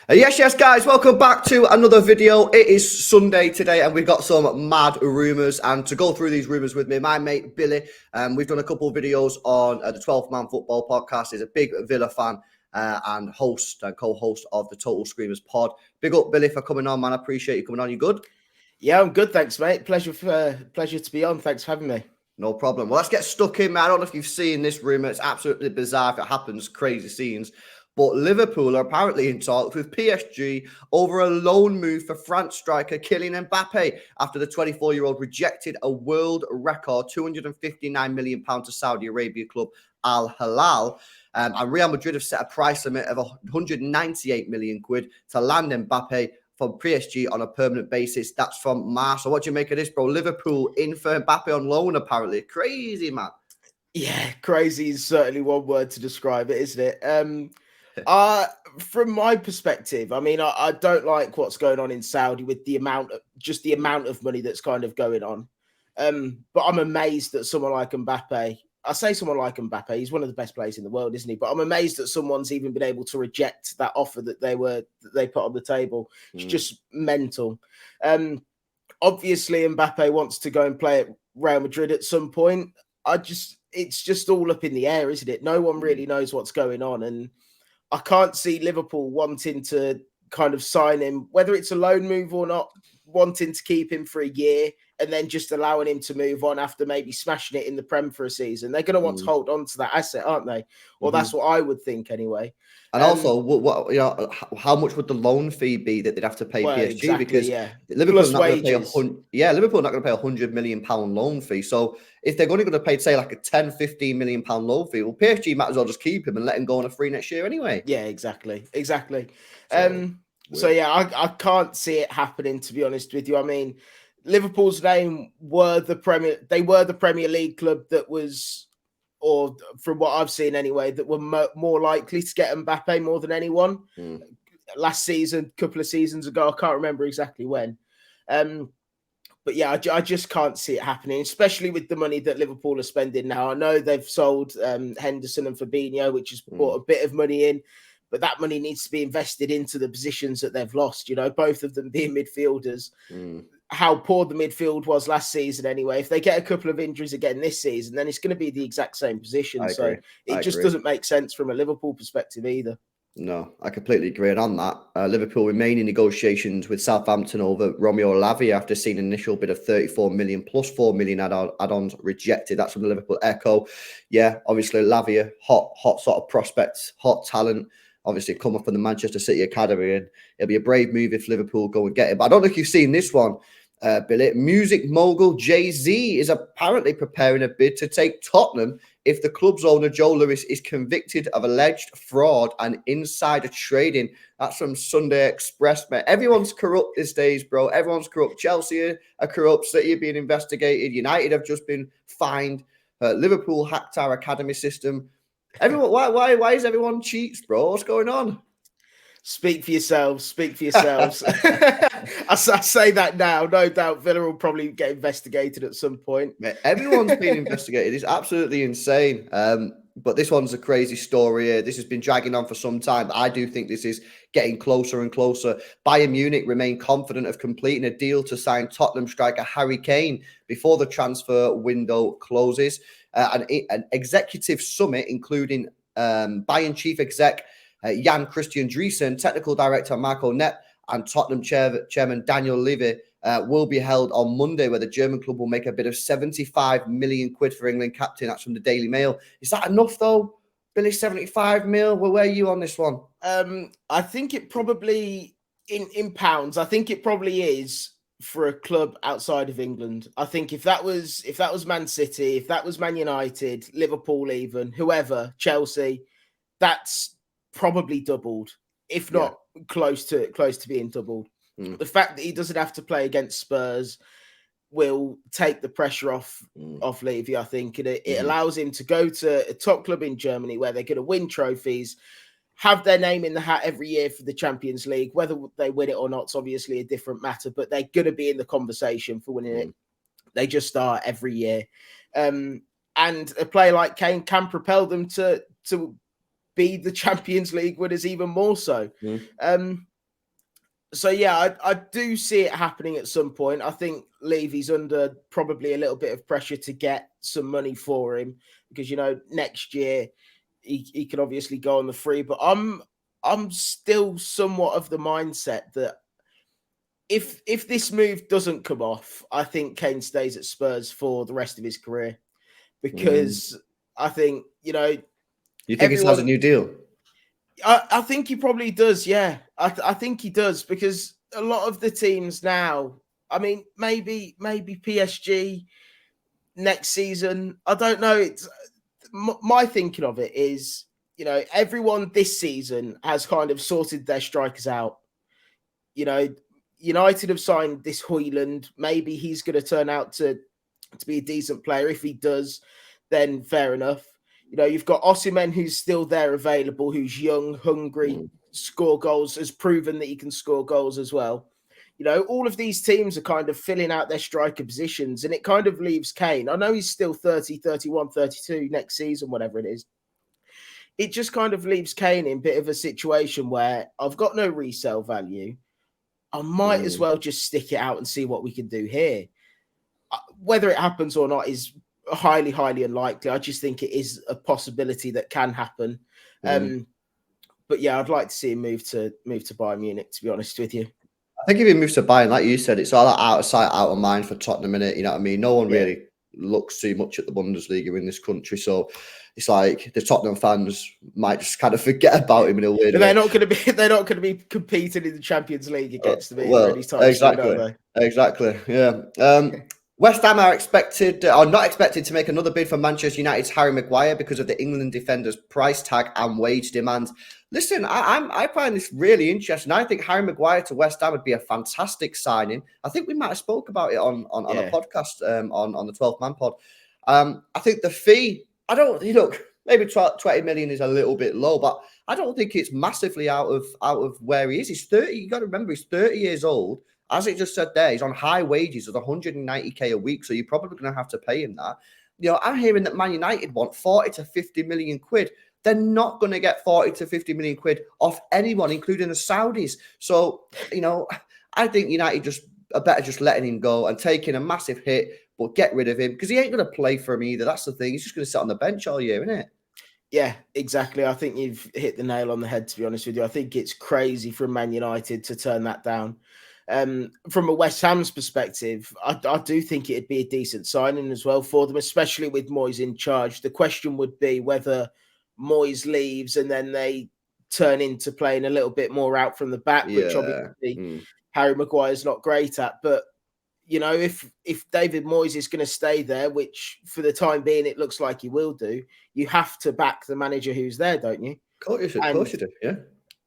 Yes, guys, welcome back to another video. It is Sunday today, and we've got some mad rumours. And to go through these rumours with me, my mate Billy, we've done a couple of videos on the 12th Man Football Podcast. He's a big Villa fan and host and co-host of the Total Screamers pod. Big up, Billy, for coming on, man. I appreciate you coming on. You good? Yeah, I'm good, thanks, mate. Pleasure to be on. Thanks for having me. No problem. Well, let's get stuck in, man. I don't know if you've seen this rumour. It's absolutely bizarre if it happens, crazy scenes. But Liverpool are apparently in talks with PSG over a loan move for France striker Kylian Mbappe after the 24-year-old rejected a world record £259 million to Saudi Arabia club Al Hilal. And Real Madrid have set a price limit of 198 million quid to land Mbappe from PSG on a permanent basis. That's from Mars. So what do you make of this, bro? Liverpool in for Mbappe on loan, apparently. Crazy, man. Yeah, crazy is certainly one word to describe it, isn't it? From my perspective, I mean, I don't like what's going on in Saudi with the amount of money that's kind of going on. But I'm amazed that someone like Mbappe, I say someone like Mbappe, he's one of the best players in the world, isn't he? But I'm amazed that someone's even been able to reject that offer that they put on the table. It's just mental. Obviously Mbappe wants to go and play at Real Madrid at some point. It's just all up in the air, isn't it? No one really knows what's going on, and I can't see Liverpool wanting to kind of sign him, whether it's a loan move or not, wanting to keep him for a year and then just allowing him to move on after maybe smashing it in the Prem for a season. They're going to want to hold on to that asset, aren't they? Or that's what I would think anyway. And also, what how much would the loan fee be that they'd have to pay PSG? Exactly, because Liverpool's not going to pay Liverpool not going to pay £100 million loan fee. So if they're only going to pay, say, like a 10, 15 million pound loan fee, well, PSG might as well just keep him and let him go on a free next year anyway. Yeah, exactly. So yeah, I can't see it happening, to be honest with you. I mean, Liverpool's name were the Premier League club that was, or from what I've seen anyway, that were more likely to get Mbappe more than anyone. Last season, a couple of seasons ago, I can't remember exactly when. But yeah, I just can't see it happening, especially with the money that Liverpool are spending now. I know they've sold Henderson and Fabinho, which has brought a bit of money in, but that money needs to be invested into the positions that they've lost, both of them being midfielders. How poor the midfield was last season anyway. If they get a couple of injuries again this season, then it's going to be the exact same position. It just doesn't make sense from a Liverpool perspective either. No, I completely agree. And on that, Liverpool remain in negotiations with Southampton over Romeo Lavia after seeing an initial bid of 34 million plus 4 million add-ons rejected. That's from the Liverpool Echo. Yeah, obviously Lavia, hot sort of prospects, hot talent. Obviously come up from the Manchester City Academy, and it'll be a brave move if Liverpool go and get it. But I don't know if you've seen this one, Billy. Music mogul Jay-Z is apparently preparing a bid to take Tottenham if the club's owner, Joe Lewis, is convicted of alleged fraud and insider trading. That's from Sunday Express, mate. Everyone's corrupt these days, bro. Everyone's corrupt. Chelsea are corrupt. City are being investigated. United have just been fined. Liverpool hacked our academy system. Everyone, why is everyone cheats, bro? What's going on? Speak for yourselves. Speak for yourselves. I say that now. No doubt Villa will probably get investigated at some point. Mate, everyone's being investigated. It's absolutely insane. But this one's a crazy story. This has been dragging on for some time. I do think this is getting closer and closer. Bayern Munich remain confident of completing a deal to sign Tottenham striker Harry Kane before the transfer window closes. An executive summit, including Bayern chief exec Jan Christian Driesen, technical director Marco Nepp, and Tottenham chairman Daniel Levy will be held on Monday, where the German club will make a bid of 75 million quid for England captain. That's from the Daily Mail. Is that enough, though, Billy? 75 mil? Well, where are you on this one? I think it probably, in pounds, I think it probably is for a club outside of England. I think if that was Man City, if that was Man United, Liverpool, even whoever, Chelsea, that's probably doubled, if not close to being doubled. The fact that he doesn't have to play against Spurs will take the pressure off Levy, I think, and it allows him to go to a top club in Germany where they're going to win trophies, have their name in the hat every year for the Champions League. Whether they win it or not is obviously a different matter, but they're going to be in the conversation for winning it. They just start every year. And a player like Kane can propel them to be the Champions League winners even more so. So yeah, I do see it happening at some point. I think Levy's under probably a little bit of pressure to get some money for him because next year he can obviously go on the free. But I'm still somewhat of the mindset that if this move doesn't come off, I think Kane stays at Spurs for the rest of his career because I think You think he everyone. has a new deal? I think he probably does. Yeah, I think he does because a lot of the teams now. I mean, maybe PSG next season. I don't know. It's my thinking of it is, everyone this season has kind of sorted their strikers out. United have signed this Højlund. Maybe he's going to turn out to be a decent player. If he does, then fair enough. You've got Osimhen, who's still there available, who's young, hungry, score goals, has proven that he can score goals as well. All of these teams are kind of filling out their striker positions, and it kind of leaves Kane. I know he's still 30, 31, 32 next season, whatever it is. It just kind of leaves Kane in a bit of a situation where I've got no resale value. I might as well just stick it out and see what we can do here. Whether it happens or not is highly, highly unlikely. I just think it is a possibility that can happen. But yeah, I'd like to see him move to Bayern Munich, to be honest with you. I think if he moves to Bayern, like you said, it's all out of sight, out of mind for Tottenham, innit? You know what I mean? No one really looks too much at the Bundesliga in this country, so it's like the Tottenham fans might just kind of forget about him in a weird way. They're not going to be competing in the Champions League against them anytime soon, exactly. Yeah. West Ham are not expected to make another bid for Manchester United's Harry Maguire because of the England defender's price tag and wage demands. Listen, I find this really interesting. I think Harry Maguire to West Ham would be a fantastic signing. I think we might have spoke about it on a podcast on the 12th Man pod. I think the fee, maybe 20 million is a little bit low, but I don't think it's massively out of where he is. He's 30. You got to remember, he's 30 years old. As it just said there, he's on high wages of 190k a week, so you're probably going to have to pay him that. I'm hearing that Man United want 40 to 50 million quid. They're not going to get 40 to 50 million quid off anyone, including the Saudis. So, I think United are better just letting him go and taking a massive hit, but get rid of him because he ain't going to play for him either. That's the thing. He's just going to sit on the bench all year, isn't it? Yeah, exactly. I think you've hit the nail on the head, to be honest with you. I think it's crazy for Man United to turn that down. From a West Ham's perspective, I do think it'd be a decent signing as well for them, especially with Moyes in charge. The question would be whether Moyes leaves and then they turn into playing a little bit more out from the back, which obviously Harry Maguire's not great at. But, if David Moyes is going to stay there, which for the time being it looks like he will do, you have to back the manager who's there, don't you? Of course you do, yeah.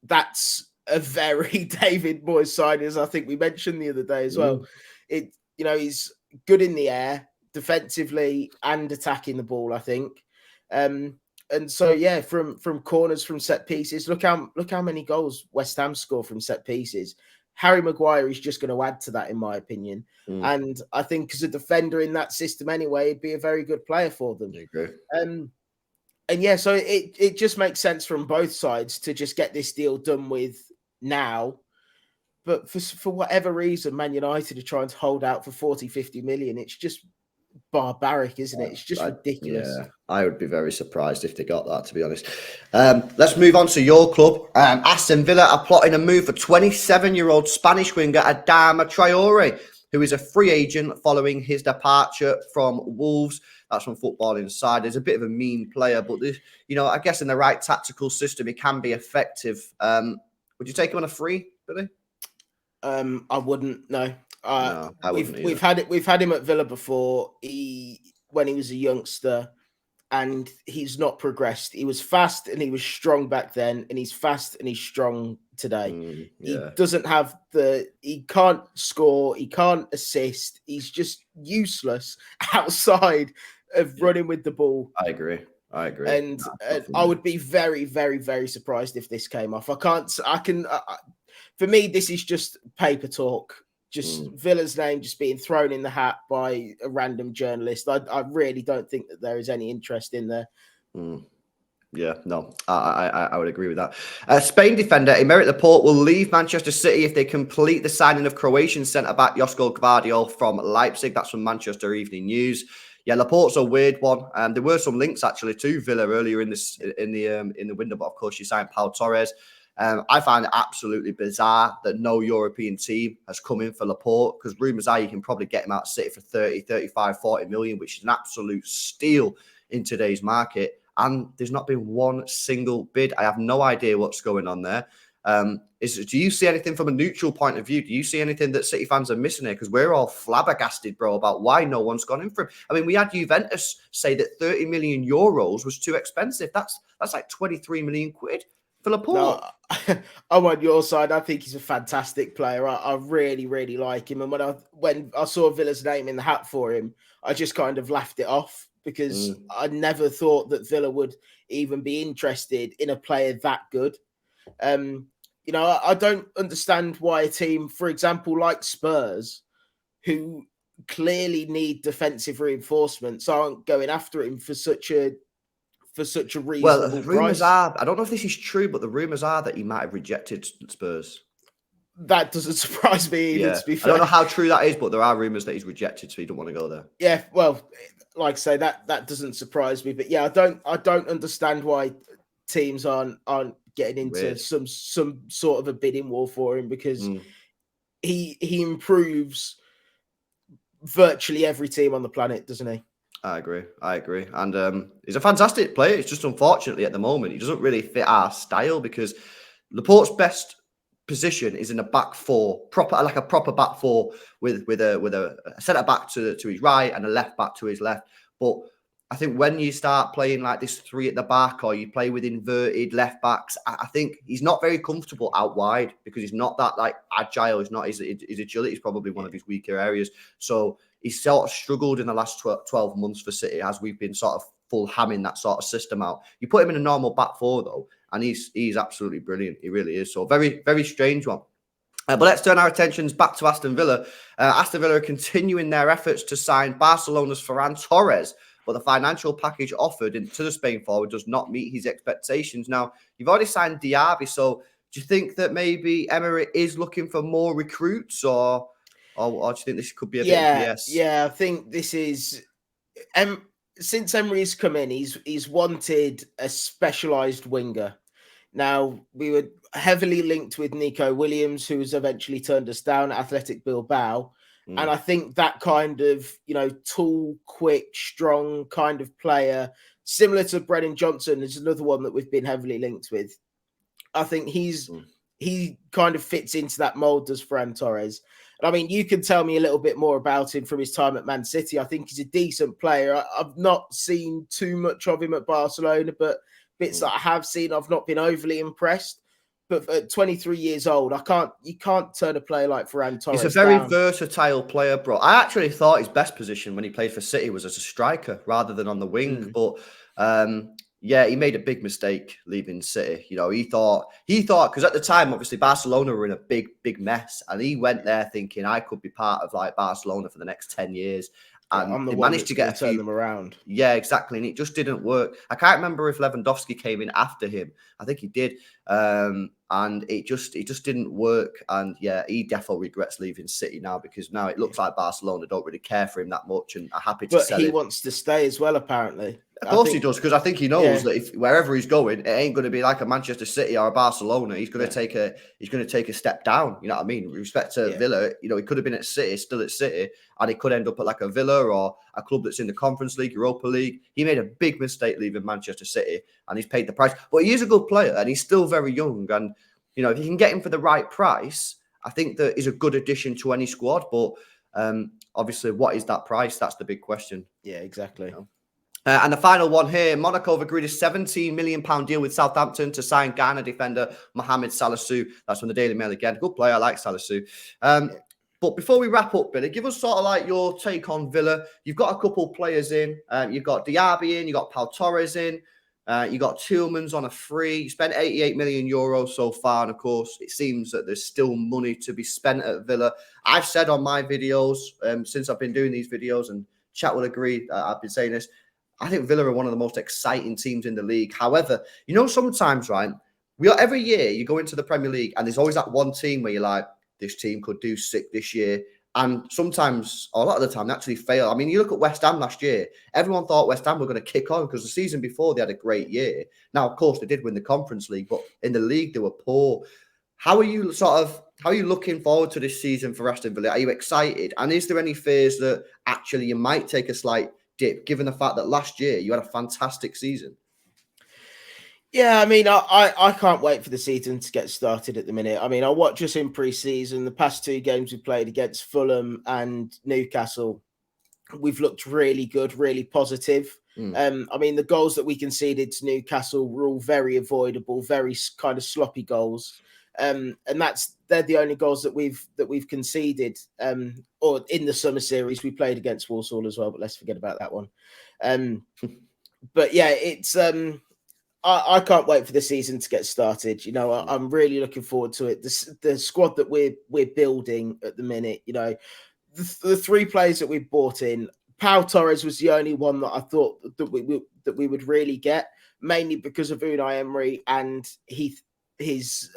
That's a very David Moyes signing, as I think we mentioned the other day as well. He's good in the air, defensively and attacking the ball, I think. And so, yeah, from corners, from set pieces, look how many goals West Ham score from set pieces. Harry Maguire is just going to add to that, in my opinion. And I think as a defender in that system anyway, he'd be a very good player for them. I agree. And yeah, so it just makes sense from both sides to just get this deal done with now. But for whatever reason, Man United are trying to hold out for 40, 50 million. It's just barbaric, isn't it? It's just ridiculous. Yeah, I would be very surprised if they got that, to be honest. Let's move on to your club. Aston Villa are plotting a move for 27-year-old Spanish winger Adama Traore, who is a free agent following his departure from Wolves. That's from Football Insider. He's a bit of a mean player, but I guess in the right tactical system, he can be effective. Would you take him on a free, Billy? I wouldn't. No. No, I wouldn't either. We've had him at Villa before. When he was a youngster, and he's not progressed. He was fast and he was strong back then, and he's fast and he's strong today. He doesn't have he can't score, he can't assist. He's just useless outside of running with the ball. I agree. And I would be very, very, very surprised if this came off. For me, this is just paper talk. Just Villa's name just being thrown in the hat by a random journalist. I really don't think that there is any interest in there. Yeah, no, I would agree with that. Spain defender Aymeric Laporte will leave Manchester City if they complete the signing of Croatian centre-back Josko Gvardiol from Leipzig. That's from Manchester Evening News. Yeah, Laporte's a weird one. There were some links actually to Villa earlier in the window, but of course you signed Pau Torres. I find it absolutely bizarre that no European team has come in for Laporte, because rumours are you can probably get him out of City for 30, 35, 40 million, which is an absolute steal in today's market. And there's not been one single bid. I have no idea what's going on there. Do you see anything from a neutral point of view? Do you see anything that City fans are missing here? Because we're all flabbergasted, bro, about why no one's gone in for him. I mean, we had Juventus say that 30 million euros was too expensive. That's like 23 million quid for Laporte. No, I'm on your side. I think he's a fantastic player. I really, really like him. And when I saw Villa's name in the hat for him, I just kind of laughed it off, because I never thought that Villa would even be interested in a player that good. I don't understand why a team, for example, like Spurs, who clearly need defensive reinforcements, aren't going after him for such a reasonable rumours price. are, I don't know if this is true, but the rumours are that he might have rejected Spurs. That doesn't surprise me either, to be fair. I don't know how true that is, but there are rumours that he's rejected, so he don't want to go there. Yeah, well, like I say, that doesn't surprise me. But yeah, I don't understand why teams aren't getting into some sort of a bidding war for him, because he improves virtually every team on the planet, doesn't he? I agree. And he's a fantastic player. It's just unfortunately at the moment he doesn't really fit our style, because Laporte's best position is in a back four, like a proper back four with a centre back to his right and a left back to his left. But I think when you start playing like this three at the back, or you play with inverted left backs, I think he's not very comfortable out wide, because he's not that like agile. He's not his agility is probably one of his weaker areas. So he's sort of struggled in the last 12 months for City, as we've been sort of full hamming that sort of system out. You put him in a normal back four though, and he's absolutely brilliant. He really is. So very, very strange one. But let's turn our attentions back to Aston Villa. Aston Villa are continuing their efforts to sign Barcelona's Ferran Torres, but the financial package offered to the Spain forward does not meet his expectations. Now, you've already signed Diaby, so do you think that maybe Emery is looking for more recruits, or do you think this could be a bit of BS? Yeah, I think this is... since Emery's come in, he's wanted a specialised winger. Now, we were heavily linked with Nico Williams, who has eventually turned us down at Athletic Bilbao. And I think that kind of, tall, quick, strong kind of player, similar to Brennan Johnson, is another one that we've been heavily linked with. I think he kind of fits into that mold, does Ferran Torres. And I mean, you can tell me a little bit more about him from his time at Man City. I think he's a decent player. I've not seen too much of him at Barcelona, but bits that I have seen, I've not been overly impressed. But at 23 years old, you can't turn a player like Ferran Torres. He's a very versatile player, bro. I actually thought his best position when he played for City was as a striker rather than on the wing. But he made a big mistake leaving City. He thought because at the time, obviously, Barcelona were in a big mess, and he went there thinking I could be part of like Barcelona for the next 10 years. And they managed to get turn them around. Yeah, exactly. And it just didn't work. I can't remember if Lewandowski came in after him. I think he did. And it just didn't work. And yeah, he definitely regrets leaving City now, because now it looks like Barcelona don't really care for him that much and are happy to sell him. But he wants to stay as well, apparently. Of course he does, because I think he knows that if wherever he's going, it ain't going to be like a Manchester City or a Barcelona. He's going to take a step down. You know what I mean? With respect to Villa, he could have been at City, still at City, and he could end up at like a Villa or a club that's in the Conference League, Europa League. He made a big mistake leaving Manchester City, and he's paid the price. But he is a good player, and he's still very young. And if you can get him for the right price, I think that is a good addition to any squad. But obviously, what is that price? That's the big question. Yeah, exactly. And the final one here, Monaco have agreed a £17 million deal with Southampton to sign Ghana defender Mohamed Salah. That's from the Daily Mail again. Good player, I like Salah. But before we wrap up, Billy, give us sort of like your take on Villa. You've got a couple players in. You've got Diaby in. You've got Pau Torres in. You got Tielemans on a free. You spent 88 million euros so far. And of course, it seems that there's still money to be spent at Villa. I've said on my videos, since I've been doing these videos, and chat will agree, I've been saying this, I think Villa are one of the most exciting teams in the league. However, sometimes, right, every year you go into the Premier League and there's always that one team where you're like, this team could do sick this year. And sometimes, or a lot of the time, they actually fail. I mean, you look at West Ham last year. Everyone thought West Ham were going to kick on because the season before they had a great year. Now, of course, they did win the Conference League, but in the league they were poor. How are you looking forward to this season for Aston Villa? Are you excited? And is there any fears that actually you might take a slight dip, given the fact that last year you had a fantastic season? Yeah, I mean, I can't wait for the season to get started at the minute. I mean, I watch us in pre-season. The past 2 games we played against Fulham and Newcastle, we've looked really good, really positive. I mean, the goals that we conceded to Newcastle were all very avoidable, very kind of sloppy goals. And they're the only goals that we've conceded. Or in the summer series, we played against Walsall as well, but let's forget about that one. But yeah, it's I can't wait for the season to get started. I'm really looking forward to it. The squad that we're building at the minute, the 3 players that we bought in, Pau Torres was the only one that I thought that we would really get, mainly because of Unai Emery and his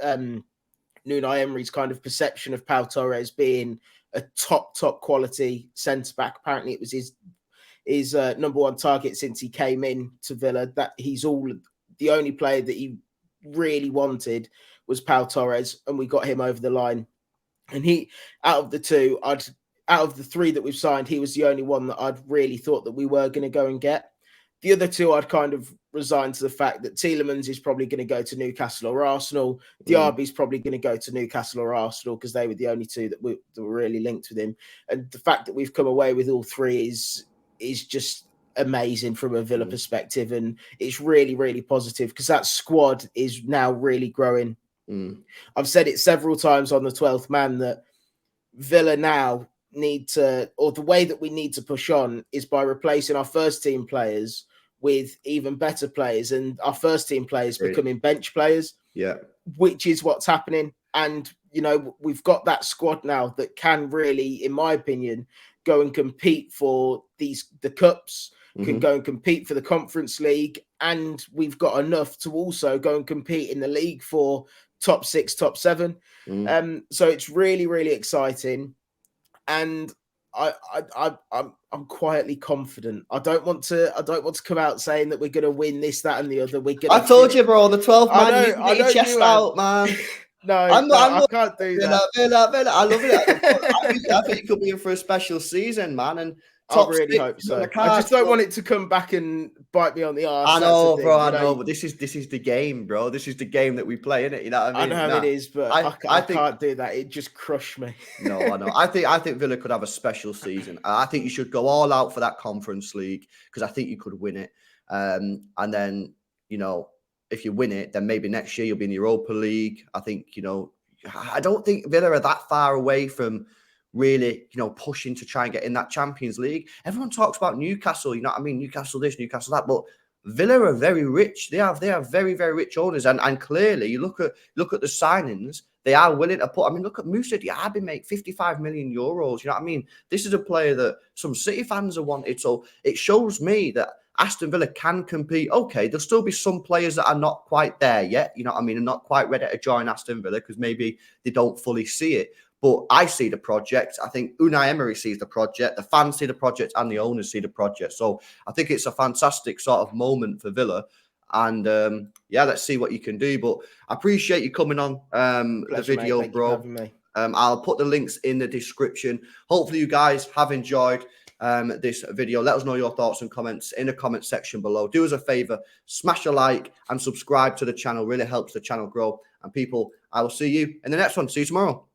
Unai Emery's kind of perception of Pau Torres being a top quality centre back. Apparently, it was his number 1 target since he came in to Villa. That the only player that he really wanted was Pau Torres, and we got him over the line. And out of the 3 that we've signed, he was the only one that I'd really thought that we were going to go and get. The other 2, I'd kind of resigned to the fact that Tielemans is probably going to go to Newcastle or Arsenal. Diaby's probably going to go to Newcastle or Arsenal because they were the only 2 that were really linked with him. And the fact that we've come away with all 3 is just amazing from a Villa perspective, and it's really, really positive because that squad is now really growing. I've said it several times on the 12th man that Villa now need to, or the way that we need to push on is by replacing our first team players with even better players, and our first team players becoming bench players. Yeah, which is what's happening. And we've got that squad now that can really, in my opinion, go and compete for the cups, can go and compete for the Conference League, and we've got enough to also go and compete in the league for top 6, top 7. So it's really, really exciting, and I'm quietly confident. I don't want to come out saying that we're going to win this, that, and the other. I told you, bro. On the 12th man, you get your chest out, man. No, I can't do that. Villa, I love it. I think you could be in for a special season, man. And I really hope so. I just don't want it to come back and bite me on the arse. I know, bro. I know, but this is the game, bro. This is the game that we play, innit? You know what I mean? I know it is, but I can't do that. It just crushed me. No, I know. I think Villa could have a special season. I think you should go all out for that Conference League because I think you could win it. And then, if you win it, then maybe next year you'll be in the Europa League. I think, I don't think Villa are that far away from really, pushing to try and get in that Champions League. Everyone talks about Newcastle, Newcastle this, Newcastle that, but Villa are very rich. They are very, very rich owners. And clearly you look at the signings, they are willing to put, look at Moussa Diaby, make 55 million euros. You know what I mean? This is a player that some City fans have wanted. So it shows me that Aston Villa can compete. Okay, there'll still be some players that are not quite there yet, and not quite ready to join Aston Villa because maybe they don't fully see it. But I see the project. I think Unai Emery sees the project. The fans see the project and the owners see the project. So I think it's a fantastic sort of moment for Villa. And let's see what you can do. But I appreciate you coming on the video, mate. Thank bro. you for having me. I'll put the links in the description. Hopefully you guys have enjoyed this video. Let us know your thoughts and comments in the comment section below. Do us a favor, smash a like and subscribe to the channel. Really helps the channel grow. And people, I will see you in the next one. See you tomorrow.